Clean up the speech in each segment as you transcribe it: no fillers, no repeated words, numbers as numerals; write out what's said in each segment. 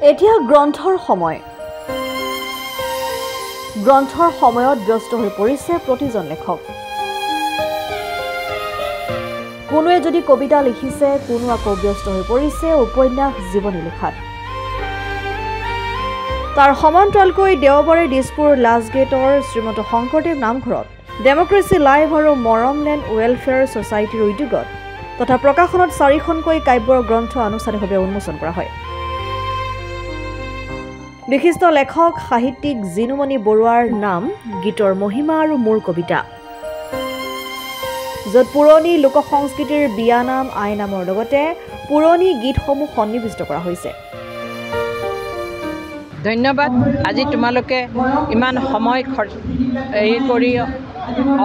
এতিয়া গ্ৰন্থৰ সময় গ্ৰন্থৰ সময়ত ব্যস্ত হৈ পৰিছে প্ৰতিজন লেখক কোনোৱে যদি কবিতা লিখিছে কোনো আকৌ ব্যস্ত হৈ পৰিছে উপন্যাস জীৱনী লিখাত তাৰ সমান্তৰালকৈ দেওবাৰে দিছপুৰ লাজগেটৰ শ্ৰীমন্ত শংকৰদেৱ নামঘৰত ডেমক্ৰেসি লাইভ আৰু মৰমলেণ্ড ৱেলফেয়াৰ ছ'চাইটিৰ উদ্যোগত তথা প্ৰকাশনত 4খনকৈ কাব্যৰ গ্ৰন্থ আনুষ্ঠানিকভাৱে উন্মোচন কৰা হয় বিশিষ্ট লেখক সাহিত্যিক জিনুমণি বৰুৱাৰ নাম গীতৰ মহিমা আৰু মোৰ কবিতা য'ত পুৰণি লোক সংস্কৃতিৰ বিয়ানাম আইনামৰ লগতে পুৰণি গীতসমূহ সন্নিৱিষ্ট কৰা হৈছে ধন্যবাদ আজি তোমালোকে ইমান সময় কৰি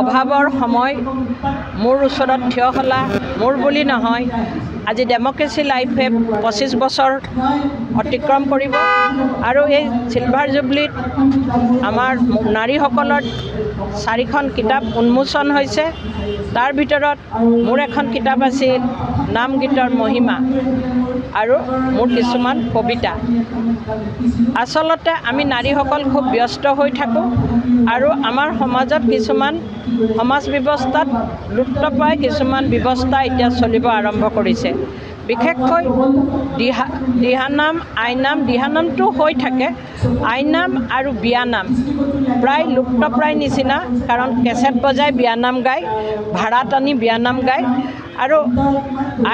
অভাৱৰ সময় মোৰ ওচৰত থিয় হলা মোৰ বুলি নহয় আজি ডেমক্ৰেসি লাইফে 25 বছৰ অতিক্ৰম কৰিব আৰু এই সিলভাৰ জুবলিত আমাৰ নাৰীসকলৰ 4খন কিতাপ উন্মোচন হৈছে তাৰ ভিতৰত মোৰ এখন কিতাপ আছিল নাম গীতৰ মহিমা আৰু মোৰ কিছুমান কবিতা আচলতে আমি নাৰীসকল খুব ব্যস্ত হৈ থাকোঁ আৰু আমাৰ সমাজত কিছুমান সমাজ ব্যৱস্থাত লুপ্তপ্ৰায় কিছুমান ব্যৱস্থা এতিয়া চলিব আৰম্ভ কৰিছে বিশেষকৈ দিহানাম আইনাম দিহানামটো হৈ থাকে আইনাম আৰু বিয়ানাম প্ৰায় লুপ্তপ্ৰায় নিচিনা কাৰণ কেছেট বজাই বিয়ানাম গায় ভাড়াত আনি বিয়ানাম গায় আৰু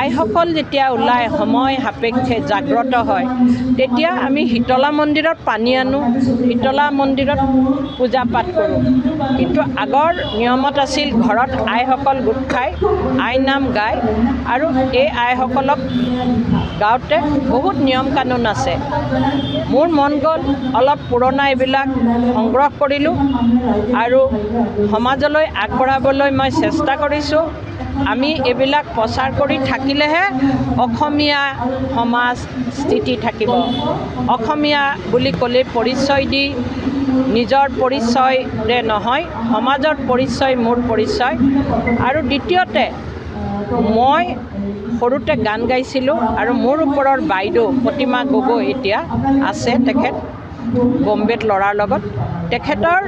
আইসকল যেতিয়া ওলাই সময় সাপেক্ষে জাগ্ৰত হয় তেতিয়া আমি শীতলা মন্দিৰত পানী আনো শীতলা মন্দিৰত পূজা পাঠ কৰোঁ কিন্তু আগৰ নিয়মত আছিল ঘৰত আইসকল গোট খাই আইনাম গায় আৰু এই আইসকলক গাওঁতে বহুত নিয়ম কানুন আছে মোৰ মন গ'ল অলপ পুৰণা এইবিলাক সংগ্ৰহ কৰিলোঁ আৰু সমাজলৈ আগবঢ়াবলৈ মই চেষ্টা কৰিছোঁ আমি এইবিলাক প্ৰচাৰ কৰি থাকিলেহে অসমীয়া সমাজ স্থিতি থাকিব অসমীয়া বুলি ক'লে পৰিচয় দি নিজৰ পৰিচয়ৰে নহয় সমাজৰ পৰিচয় মোৰ পৰিচয় আৰু দ্বিতীয়তে মই সৰুতে গান গাইছিলোঁ আৰু মোৰ ওপৰৰ বাইদেউ প্ৰতিমা গগৈ এতিয়া আছে তেখেত বম্বেত ল'ৰাৰ লগত তেখেতৰ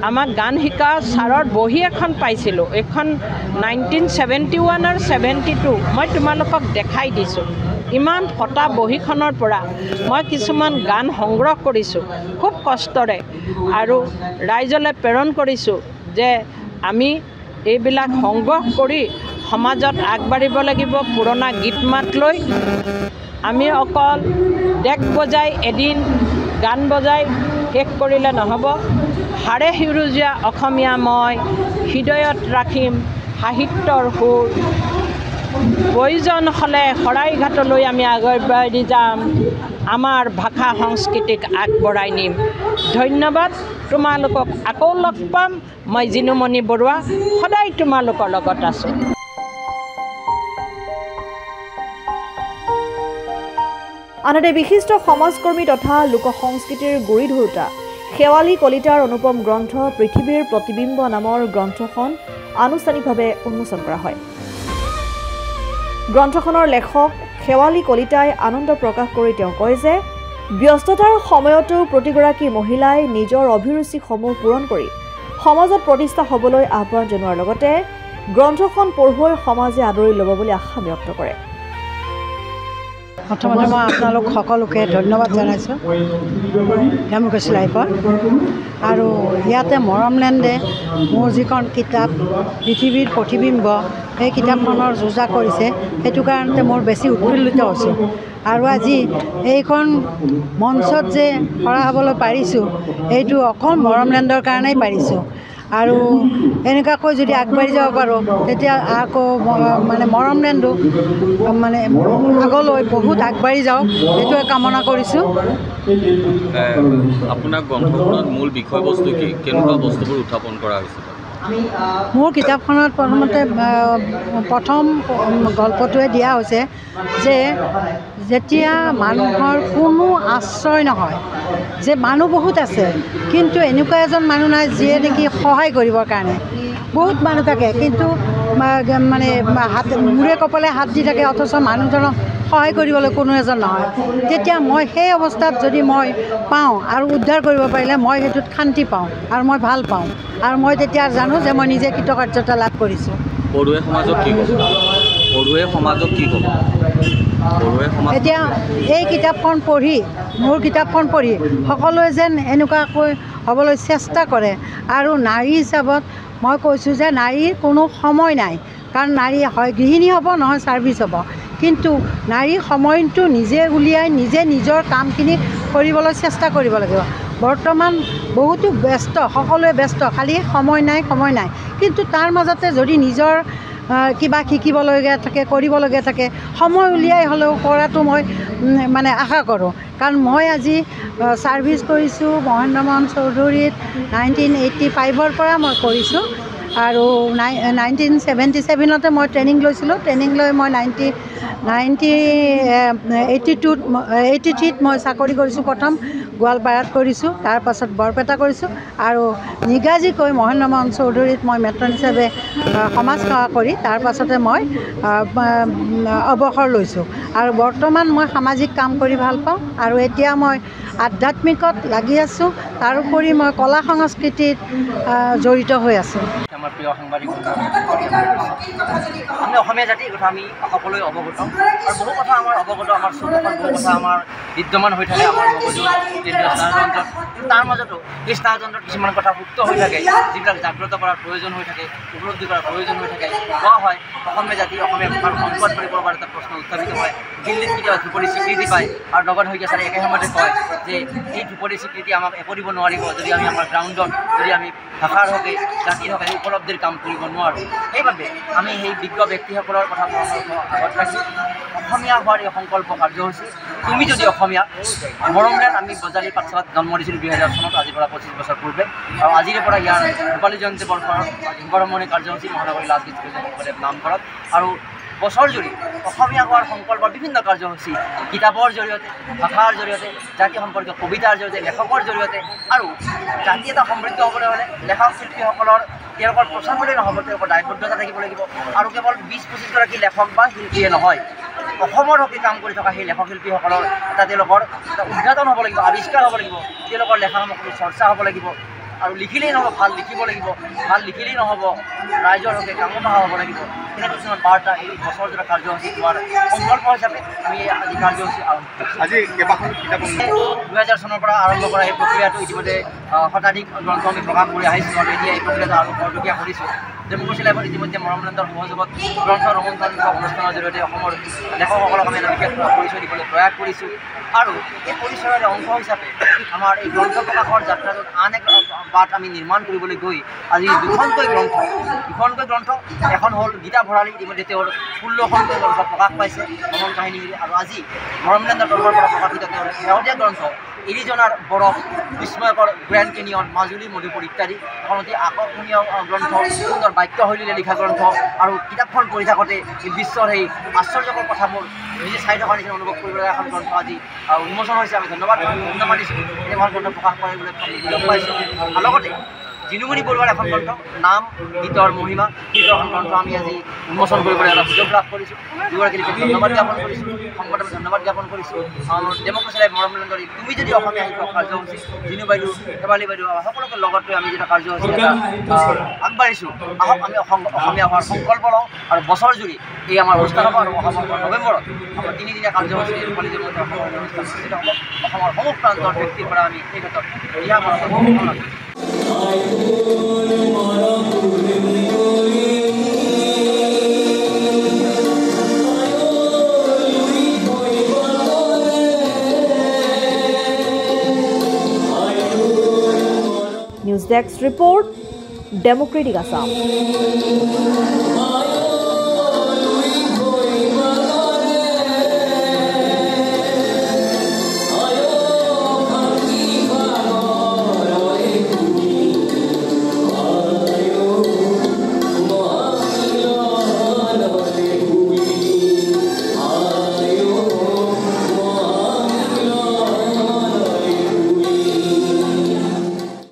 আমাক গান শিকা ছাৰৰ বহী এখন পাইছিলোঁ এইখন 1971 আৰু 72 মই তোমালোকক দেখাই দিছোঁ ইমান ফটা বহীখনৰ পৰা মই কিছুমান গান সংগ্ৰহ কৰিছোঁ খুব কষ্টৰে আৰু ৰাইজলৈ প্ৰেৰণ কৰিছোঁ যে আমি এইবিলাক সংগ্ৰহ কৰি সমাজত আগবাঢ়িব লাগিব পুৰণা গীত মাত লৈ আমি অকল ডেক বজাই এদিন গান বজাই শেষ কৰিলে নহ'ব হাড়ে সেউজীয়া অসমীয়া মই হৃদয়ত ৰাখিম সাহিত্যৰ সুৰ প্ৰয়োজন হ'লে শৰাইঘাটলৈ আমি আগবাঢ়ি যাম আমাৰ ভাষা সংস্কৃতিক আগবঢ়াই নিম ধন্যবাদ তোমালোকক আকৌ লগ পাম মই জিনুমণি বৰুৱা সদায় তোমালোকৰ লগত আছোঁ আনহাতে বিশিষ্ট সমাজকৰ্মী তথা লোক সংস্কৃতিৰ গুৰি ধৰোতা শেৱালী কলিতাৰ অনুপম গ্ৰন্থ পৃথিৱীৰ প্ৰতিবিম্ব নামৰ গ্ৰন্থখন আনুষ্ঠানিকভাৱে উন্মোচন কৰা হয় গ্ৰন্থখনৰ লেখক শেৱালী কলিতাই আনন্দ প্ৰকাশ কৰি তেওঁ কয় যে ব্যস্ততাৰ সময়তো প্ৰতিগৰাকী মহিলাই নিজৰ অভিৰুচিসমূহ পূৰণ কৰি সমাজত প্ৰতিষ্ঠা হ'বলৈ আহ্বান জনোৱাৰ লগতে গ্ৰন্থখন পঢ়ুৱৈ সমাজে আদৰি ল'ব বুলি আশা ব্যক্ত কৰে প্ৰথমতে মই আপোনালোক সকলোকে ধন্যবাদ জনাইছোঁ ডেমক্ৰেসি লাইফৰ আৰু ইয়াতে মৰমলেণ্ডে মোৰ যিখন কিতাপ পৃথিৱীৰ প্ৰতিবিম্ব সেই কিতাপখনৰ যোজা কৰিছে সেইটো কাৰণতে মোৰ বেছি উৎফুল্লিত হৈছোঁ আৰু আজি এইখন মঞ্চত যে খৰা হ'বলৈ পাৰিছোঁ এইটো অকল মৰমলেণ্ডৰ কাৰণেই পাৰিছোঁ আৰু এনেকুৱাকৈ যদি আগবাঢ়ি যাব পাৰোঁ তেতিয়া আকৌ মানে মৰমলেণ্ডো মানে আগলৈ বহুত আগবাঢ়ি যাওক সেইটোৱে কামনা কৰিছোঁ আপোনাৰ গ্ৰন্থখনত মূল বিষয়বস্তু কি কেনেকুৱা বস্তুবোৰ উত্থাপন কৰা হৈছে মোৰ কিতাপখনত প্ৰথম গল্পটোৱে দিয়া হৈছে যে যেতিয়া মানুহৰ কোনো আশ্ৰয় নহয় যে মানুহ বহুত আছে কিন্তু এনেকুৱা এজন মানুহ নাই যিয়ে নেকি সহায় কৰিবৰ কাৰণে বহুত মানুহ থাকে কিন্তু মানে হাত মূৰে কপালে হাত দি থাকে অথচ মানুহজনক সহায় কৰিবলৈ কোনো এজন নহয়, তেতিয়া মই সেই অৱস্থাত যদি মই পাওঁ আৰু উদ্ধাৰ কৰিব পাৰিলে মই সেইটোত শান্তি পাওঁ আৰু মই ভাল পাওঁ, আৰু মই তেতিয়া জানো যে মই নিজে কৃতকাৰ্যতা লাভ কৰিছোঁ। পঢ়ুৱৈ সমাজক কি ক'ব? পঢ়ুৱৈ সমাজক কি ক'ব? পঢ়ুৱৈ সমাজ এতিয়া এই কিতাপখন পঢ়ি, মোৰ কিতাপখন পঢ়ি সকলোৱে যেন এনেকুৱাকৈ হ'বলৈ চেষ্টা কৰে। আৰু নাৰী হিচাপত মই কৈছোঁ যে নাৰীৰ কোনো সময় নাই, কাৰণ নাৰী হয় গৃহিণী হ'ব, নহয় ছাৰ্ভিচ হ'ব, কিন্তু নাৰীৰ সময়টো নিজে উলিয়াই নিজে নিজৰ কামখিনি কৰিবলৈ চেষ্টা কৰিব লাগিব। বৰ্তমান বহুতো ব্যস্ত, সকলোৱে ব্যস্ত, খালি সময় নাই, কিন্তু তাৰ মাজতে যদি নিজৰ কিবা শিকিবলগীয়া থাকে, কৰিবলগীয়া থাকে, সময় উলিয়াই হ'লেও কৰাটো মই মানে আশা কৰোঁ। কাৰণ মই আজি ছাৰ্ভিচ কৰিছোঁ মহেন্দ্ৰ মোহন চৌধুৰীত 1985ৰ পৰা মই কৰিছোঁ, আৰু 1977তে মই ট্ৰেইনিং লৈছিলোঁ। ট্ৰেইনিং লৈ মই 1983ত মই চাকৰি কৰিছোঁ। প্ৰথম গোৱালপাৰাত কৰিছোঁ, তাৰপাছত বৰপেটা কৰিছোঁ, আৰু নিগাজিকৈ মহেন্দ্ৰ মোহন চৌধুৰীত মই মেট্ৰন হিচাপে সমাজ সেৱা কৰি তাৰপাছতে মই অৱসৰ লৈছোঁ। আৰু বৰ্তমান মই সামাজিক কাম কৰি ভাল পাওঁ, আৰু এতিয়া মই আধ্যাত্মিকত লাগি আছোঁ। তাৰোপৰি মই কলা সংস্কৃতিত জড়িত হৈ আছোঁ। আমাৰ প্ৰিয় সাংবাদিক আমি অসমীয়া জাতি, এই কথা আমি সকলোৱে অৱগত, আৰু বহু কথা আমাৰ অৱগত, আমাৰ চৌপাশত বহু কথা আমাৰ বিদ্যমান হৈ থাকে আমাৰ মগজু কেন্দ্ৰীয় স্নায়ুতন্ত্ৰত। তাৰ মাজতো এই স্নায়ুতন্ত্ৰত কিছুমান কথা সুপ্ত হৈ থাকে, যিবিলাক জাগ্ৰত কৰাৰ প্ৰয়োজন হৈ থাকে, উপলব্ধি কৰাৰ প্ৰয়োজন হৈ থাকে। কোৱা হয় অসমীয়া জাতি, অসমীয়া ভাষাৰ সম্পদ বুলি ক'ৰবাত এটা প্ৰশ্ন উত্থাপিত হয়। দিল্লীত কেতিয়াবা ধ্ৰুপদী স্বীকৃতি পায়, আৰু নগদ শইকীয়া ছাৰে একে সময়তে কয় যে এই ধ্ৰুপদী স্বীকৃতি আমাক একো দিব নোৱাৰিব যদি আমি আমাৰ গ্ৰাউণ্ডত, যদি আমি ভাষাৰ হকে জাতিৰ হকে উপলব্ধিৰ কাম কৰিব নোৱাৰোঁ। সেইবাবে আমি সেই বিজ্ঞ ব্যক্তিসকলৰ কথা আগত ৰাখি অসমীয়া হোৱাৰ এই সংকল্প কাৰ্যসূচী তুমি যদি অসমীয়া মৰমলেন আমি বজালী পাঠশালাত জন্ম দিছিলোঁ 2000 চনত, আজিৰ পৰা 25 বছৰ পূৰ্বে, আৰু আজিৰে পৰা ইয়াৰ ৰূপালী জয়ন্তী বৰ্ষৰ শুভাৰম্ভণি কাৰ্যসূচী মহানগৰী লাজগীত নামঘৰত, আৰু বছৰ জুৰি অসমীয়া হোৱাৰ সংকল্পৰ বিভিন্ন কাৰ্যসূচী কিতাপৰ জৰিয়তে, ভাষাৰ জৰিয়তে, জাতি সম্পৰ্কীয় কবিতাৰ জৰিয়তে, লেখকৰ জৰিয়তে, আৰু জাতি এটা সমৃদ্ধ হ'বলৈ হ'লে লেখক শিল্পীসকলৰ তেওঁলোকৰ প্ৰচাৰলৈ নহ'ব, তেওঁলোকৰ দায়বদ্ধতা থাকিব লাগিব। আৰু কেৱল 20-25গৰাকী লেখক বা শিল্পীয়ে নহয়, অসমৰ হকে কাম কৰি থকা সেই লেখক শিল্পীসকলৰ তেওঁলোকৰ এটা উদ্ঘাটন হ'ব লাগিব, আৱিষ্কাৰ হ'ব লাগিব, তেওঁলোকৰ লেখাসমূহ চৰ্চা হ'ব লাগিব। আৰু লিখিলেই নহ'ব, ভাল লিখিব লাগিব, ভাল লিখিলেই নহ'ব, ৰাইজৰ হকে কামত হ'ব লাগিব। তেনে কিছুমান বাৰ্তা এই বছৰজোৰা কাৰ্যসূচী হোৱাৰ সংকল্প হিচাপে আমি আজি কাৰ্যসূচী আৰম্ভ কৰিছোঁ। আজি কেইবাখন কিতাপ 2000 চনৰ পৰা আৰম্ভ কৰা এই প্ৰক্ৰিয়াটো ইতিমধ্যে শতাধিক গ্ৰন্থ আমি প্ৰকাশ কৰি আহিছোঁ, আৰু এতিয়া এই প্ৰক্ৰিয়াটো আৰু খৰতকীয়া কৰিছোঁ। ডেম'ক্ৰেচি লাইভত ইতিমধ্যে মৰমলেণ্ডৰ সহযোগত গ্ৰন্থ ৰোমন্থন অনুষ্ঠানৰ জৰিয়তে অসমৰ লেখকসকলক আমি এটা বিশেষ পৰিচয় দিবলৈ প্ৰয়াস কৰিছোঁ। আৰু এই পৰিচয়ৰ অংশ হিচাপে আমাৰ এই গ্ৰন্থ প্ৰকাশৰ যাত্ৰাটোত আন এক বাট আমি নিৰ্মাণ কৰিবলৈ গৈ আজি দুখনকৈ গ্ৰন্থ, এখন হ'ল গীতা ভঁৰালী, ইতিমধ্যে তেওঁৰ 16খনকৈ গ্ৰন্থ প্ৰকাশ পাইছে ভ্ৰমণ কাহিনীৰে, আৰু আজি মৰমলেণ্ডৰ তৰফৰ পৰা প্ৰকাশিত তেওঁৰ শেহতীয়া গ্ৰন্থ এৰিজনাৰ বৰফ, বিস্ময়কৰ গ্ৰেণ্ড কেনিয়ন, মাজুলী মধুপুৰ ইত্যাদি এখন অতি আকৰ্ষণীয় গ্ৰন্থ, সুন্দৰ বাক্যশৈলীৰে লিখা গ্ৰন্থ। আৰু কিতাপখন পঢ়ি থাকোঁতে বিশ্বৰ সেই আশ্চৰ্যকৰ কথাবোৰ নিজে চাই থকাৰ নিচিনা অনুভৱ কৰিবলৈ এখন গ্ৰন্থ আজি উন্মোচন হৈছে। আমি ধন্যবাদ দিছোঁ এনেকুৱা গ্ৰন্থ প্ৰকাশ কৰিবলৈ সুযোগ পাইছোঁ। আৰু লগতে জিনুমণি বৰুৱাৰ এখন গ্ৰন্থ নাম গীতৰ মহিমা, গীতৰ এখন গ্ৰন্থ আমি আজি উন্মোচন কৰিবলৈ এটা সুযোগ লাভ কৰিছোঁ। দুগৰাকী ধন্যবাদ জ্ঞাপন কৰিছোঁ, সংবাদত ধন্যবাদ জ্ঞাপন কৰিছোঁ। ডেম'ক্ৰেচি লাইভ মৰমলেণ্ডৰ তুমি যদি অসমীয়া শিক্ষক কাৰ্যসূচী, জিনু বাইদেউ, শেৱালী বাইদেউ, সকলোকে লগত লৈ আমি যেতিয়া কাৰ্যসূচী এটা আগবাঢ়িছোঁ, আহক আমি অসমীয়া হোৱাৰ সংকল্প লওঁ, আৰু বছৰ জুৰি এই আমাৰ অনুষ্ঠান হ'ব। আৰু নৱেম্বৰত আমাৰ 3দিনীয়া কাৰ্যসূচী ৰূপালী জয়ন্তী অনুষ্ঠান অনুষ্ঠিত হ'ব। অসমৰ সমূহ প্ৰান্তৰ ব্যক্তিৰ পৰা আমি এই ক্ষেত্ৰত ৰিহা কৰাৰ news desk report, democratic Assam.